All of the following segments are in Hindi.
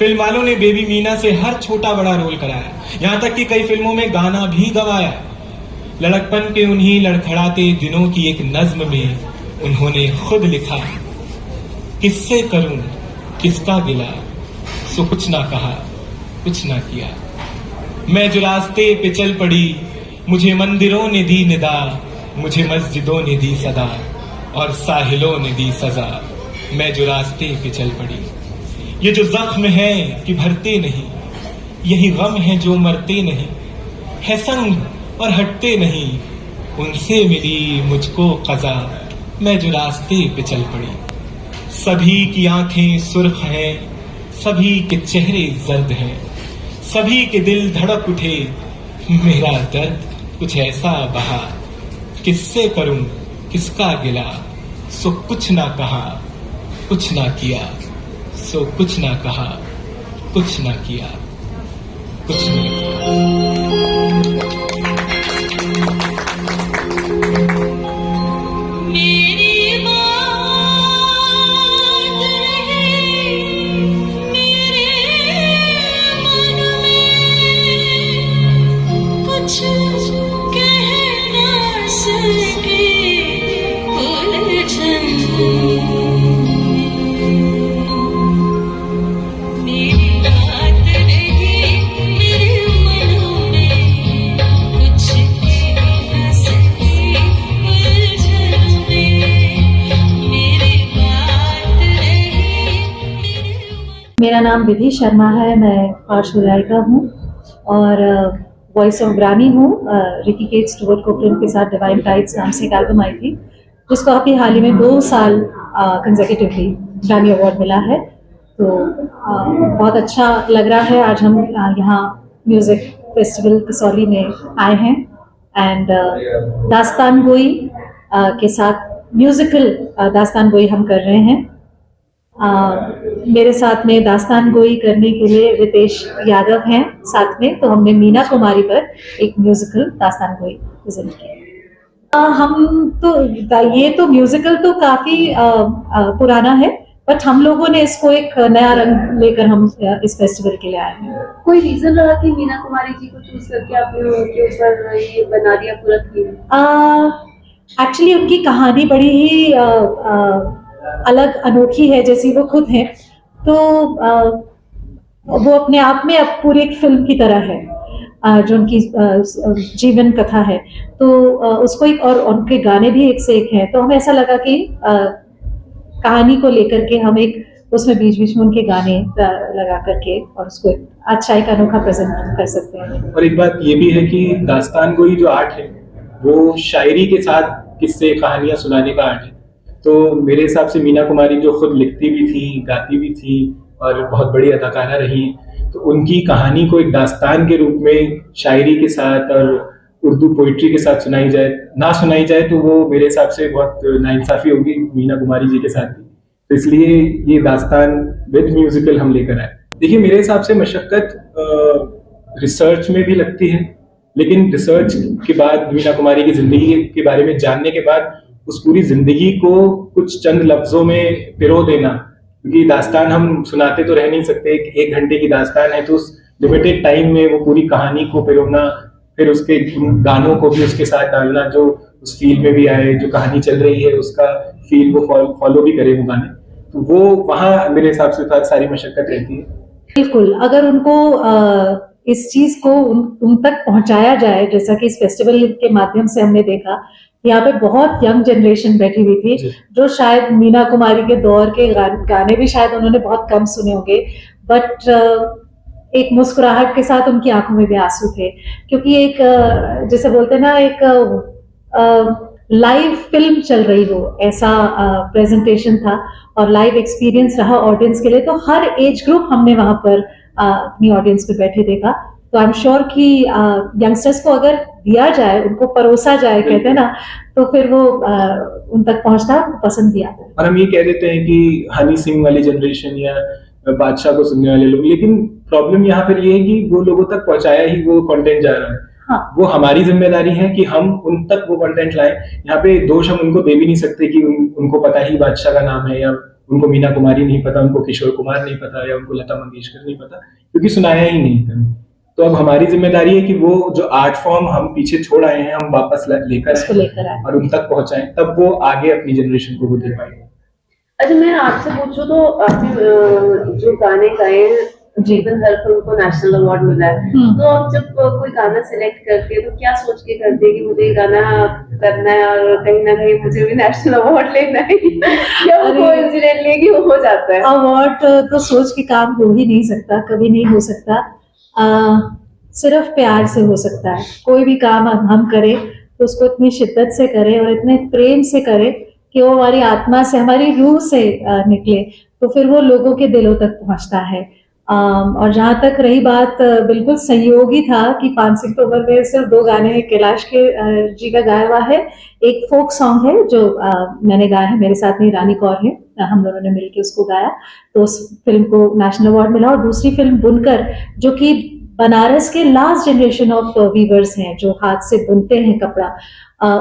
फिल्म वालों ने बेबी मीना से हर छोटा बड़ा रोल कराया, यहाँ तक कि कई फिल्मों में गाना भी गवाया। लड़कपन के उन्हीं लड़खड़ाते दिनों की एक नज्म में उन्होंने खुद लिखा, किससे करूं किसका गिला, सो कुछ ना कहा कुछ ना किया। मैं जो रास्ते पे चल पड़ी, मुझे मंदिरों ने दी निदा, मुझे मस्जिदों ने दी सदा और साहिलों ने दी सजा। मैं जो रास्ते पे चल पड़ी, ये जो जख्म है कि भरते नहीं, यही गम है जो मरते नहीं, है संग और हटते नहीं, उनसे मिली मुझको कज़ा। मैं जो रास्ते पे चल पड़ी, सभी की आंखें सुर्ख हैं, सभी के चेहरे जर्द हैं, सभी के दिल धड़क उठे, मेरा दर्द कुछ ऐसा बहा। किससे करूं किसका गिला, सो कुछ ना कहा कुछ ना किया, सो कुछ ना कहा कुछ ना किया, कुछ ना किया। मेरा नाम विधि शर्मा है, मैं पार्श्व गायिका हूँ और वॉइस ऑफ ग्रामी हूँ। रिकी केट स्टुअर्ट कोपलैंड के साथ डिवाइन टाइड्स नाम से एक एल्बम आई थी, जिसको अभी हाल ही में 2 साल कंसेक्यूटिवली ग्रामी अवार्ड मिला है। तो बहुत अच्छा लग रहा है। आज हम यहाँ म्यूजिक फेस्टिवल कसौली में आए हैं एंड दास्तान गोई के साथ म्यूजिकल दास्तान गोई हम कर रहे हैं। मेरे साथ में दास्तान गोई करने के लिए रितेश यादव हैं साथ में, तो हमने मीना कुमारी पर एक म्यूजिकल दास्तान गोई प्रेजेंट किया। हम तो ये तो म्यूजिकल तो काफी पुराना है, बट हम लोगों ने इसको एक नया रंग लेकर हम इस फेस्टिवल के लिए आए हैं। कोई रीजन रहा कि मीना कुमारी जी को चूज करके आपने उनके ऊपर ये बना दिया पूरा थीम? एक्चुअली उनकी कहानी बड़ी ही अलग अनोखी है, जैसी वो खुद हैं, तो वो अपने आप में अब पूरी एक फिल्म की तरह है, जो उनकी जीवन कथा है। तो उसको एक और उनके गाने भी एक से एक हैं, तो हमें ऐसा लगा कि कहानी को लेकर के हम एक उसमें बीच बीच में उनके गाने लगा करके और उसको एक अच्छा एक अनोखा प्रेजेंट कर सकते हैं। और एक बात ये भी है कि दास्तान गोई जो आर्ट है वो शायरी के साथ किस्से कहानियां सुनाने का आर्ट है। तो मेरे हिसाब से मीना कुमारी जो खुद लिखती भी थी, गाती भी थी और बहुत बड़ी अदाकारा रही, तो उनकी कहानी को एक दास्तान के रूप में शायरी के साथ और उर्दू पोइट्री के साथ सुनाई जाए तो वो मेरे हिसाब से बहुत नाइंसाफी होगी मीना कुमारी जी के साथ भी। तो इसलिए ये दास्तान विद म्यूजिकल हम लेकर आए। देखिए, मेरे हिसाब से मशक्कत रिसर्च में भी लगती है, लेकिन रिसर्च के बाद मीना कुमारी की जिंदगी के बारे में जानने के बाद उस पूरी जिंदगी को कुछ चंद लफ्जों में पिरो देना, क्योंकि दास्तान हम सुनाते तो रह नहीं सकते। 1 घंटे की दास्तान है, तो उस लिमिटेड टाइम में वो पूरी कहानी को पिरोना, फिर उसके गानों को भी उसके साथ डालना जो उस फील में भी आए, जो कहानी चल रही है उसका फील वो फॉलो भी करे वो गाने, तो वो वहाँ मेरे हिसाब से सारी मशक्कत रहती है। बिल्कुल, अगर उनको इस चीज को उन तक पहुंचाया जाए, जैसा कि इस फेस्टिवल के माध्यम से हमने देखा, यहाँ पे बहुत यंग जनरेशन बैठी हुई थी जो शायद मीना कुमारी के दौर के गाने भी शायद उन्होंने बहुत कम सुने होंगे, बट एक मुस्कुराहट के साथ उनकी आंखों में भी आंसू थे, क्योंकि एक जैसे बोलते हैं ना, एक लाइव फिल्म चल रही हो ऐसा प्रेजेंटेशन था और लाइव एक्सपीरियंस रहा ऑडियंस के लिए। तो हर एज ग्रुप हमने वहां पर अपनी ऑडियंस पे बैठे देखा। तो आई एम श्योर कि यंगस्टर्स को अगर दिया जाए, उनको परोसा जाए, कहते हैं ना, तो फिर वो उन तक पहुंचना पसंद किया। और हम ये कह देते हैं कि हनी सिंह वाली जनरेशन या बादशाह को सुनने वाले लोग, लेकिन प्रॉब्लम यहाँ पर ये है कि वो लोगों तक पहुंचाया ही वो कंटेंट जा रहा है। हाँ। वो हमारी जिम्मेदारी है कि हम उन तक वो कंटेंट लाएं। यहाँ पे दोष हम उनको दे भी नहीं सकते कि उनको पता ही बादशाह का नाम है या उनको मीना कुमारी नहीं पता, उनको किशोर कुमार नहीं पता, या उनको लता मंगेशकर नहीं पता, क्योंकि सुनाया ही नहीं कभी। तो अब हमारी जिम्मेदारी है कि वो जो आर्ट फॉर्म हम पीछे छोड़ आए हैं, हम वापस लेकर आए और उन तक पहुंचाएं, तब वो आगे अपनी जनरेशन को वो दे पाएंगे। अच्छा, मैं आपसे पूछूं तो आपने जो गाने गाए जीवन हर फिल्म को नेशनल अवार्ड मिला है, तो आप जब कोई गाना सिलेक्ट करते हैं तो क्या सोच के करते हैं कि मुझे ये गाना करना है और कहीं ना कहीं मुझे भी नेशनल अवार्ड लेना है, या वो कोइंसिडेंटली कि वो हो जाता है? अवार्ड तो सोच के काम हो ही नहीं सकता, कभी नहीं हो सकता। सिर्फ प्यार से हो सकता है। कोई भी काम हम करें तो उसको इतनी शिद्दत से करें और इतने प्रेम से करें कि वो हमारी आत्मा से, हमारी रूह से निकले, तो फिर वो लोगों के दिलों तक पहुंचता है। और जहाँ तक रही बात, बिल्कुल संयोगी था कि 5 सिंह तोमर में सिर्फ 2 गाने कैलाश के जी का गाया हुआ है। एक फोक सॉन्ग है जो मैंने गाया है, मेरे साथ में रानी कौर है, हम दोनों ने मिलकर उसको गाया, तो उस फिल्म को नेशनल अवार्ड मिला। और दूसरी फिल्म बुनकर, जो कि बनारस के लास्ट जनरेशन ऑफ वीवर्स हैं जो हाथ से बुनते हैं कपड़ा,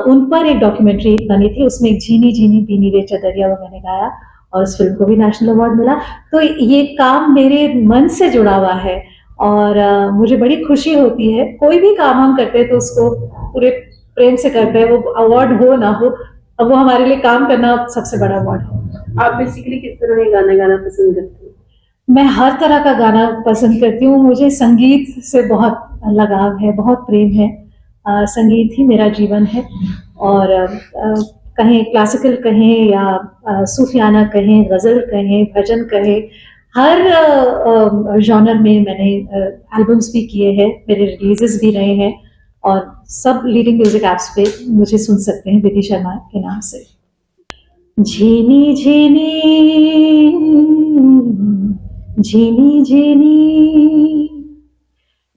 उन पर एक डॉक्यूमेंट्री बनी थी, उसमें एक झीनी झीनी बीनी रे चदरिया वो मैंने गाया और उस फिल्म को भी नेशनल अवार्ड मिला। तो ये काम मेरे मन से जुड़ा हुआ है और मुझे बड़ी खुशी होती है। कोई भी काम हम करते हैं तो उसको पूरे प्रेम से करते हैं, वो अवार्ड हो ना हो, अब वो हमारे लिए काम करना सबसे बड़ा अवार्ड है। आप बेसिकली किस तरह के गाना गाना पसंद करते हैं? मैं हर तरह का गाना पसंद करती हूँ। मुझे संगीत से बहुत लगाव है, बहुत प्रेम है। संगीत ही मेरा जीवन है और कहें क्लासिकल कहें या सूफियाना कहें, गज़ल कहें, भजन कहें, हर जॉनर में मैंने एल्बम्स भी किए हैं, मेरे रिलीजेस भी रहे हैं और सब लीडिंग म्यूजिक ऐप्स पे मुझे सुन सकते हैं विधि शर्मा के नाम से। झीनी झीनी झीनी झीनी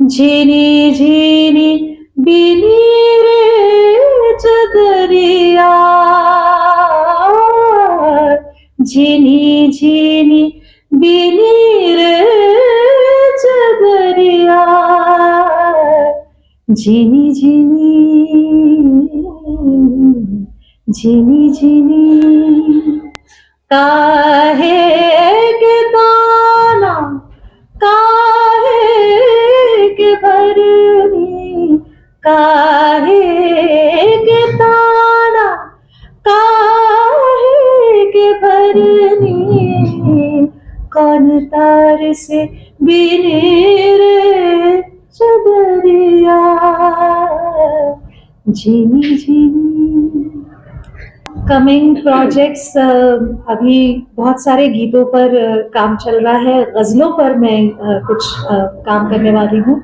झीनी झीनी बीनी रे चदरिया, झीनी झीनी बीनी रे चदरिया, झीनी झीनी झीनी झीनी काहे के दाना काहे के भरनी, काहे के दाना काहे के भरनी, कौन तार से बिने रे चदरिया, झीनी झीनी। कमिंग प्रोजेक्ट्स, अभी बहुत सारे गीतों पर काम चल रहा है, गज़लों पर मैं कुछ काम करने वाली हूँ।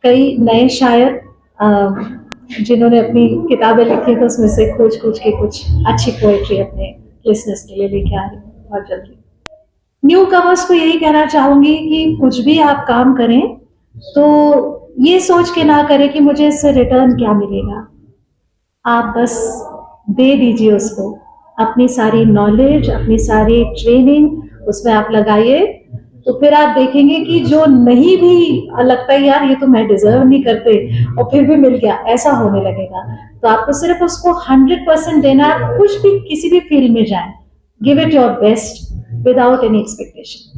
कई नए शायर जिन्होंने अपनी किताबें लिखी तो उसमें से खोज के कुछ अच्छी पोएट्री अपने लिसनर्स के लिए लेके आ रही हूँ बहुत जल्दी। न्यू कमर्स को यही कहना चाहूंगी कि कुछ भी आप काम करें तो ये सोच के ना करें कि मुझे इससे रिटर्न क्या मिलेगा। आप बस दे दीजिए उसको अपनी सारी नॉलेज, अपनी सारी ट्रेनिंग उसमें आप लगाइए, तो फिर आप देखेंगे कि जो नहीं भी लगता है यार ये तो मैं डिजर्व नहीं करते और फिर भी मिल गया, ऐसा होने लगेगा। तो आपको सिर्फ उसको 100% देना है। कुछ भी किसी भी फील्ड में जाए, give it your best without any expectation.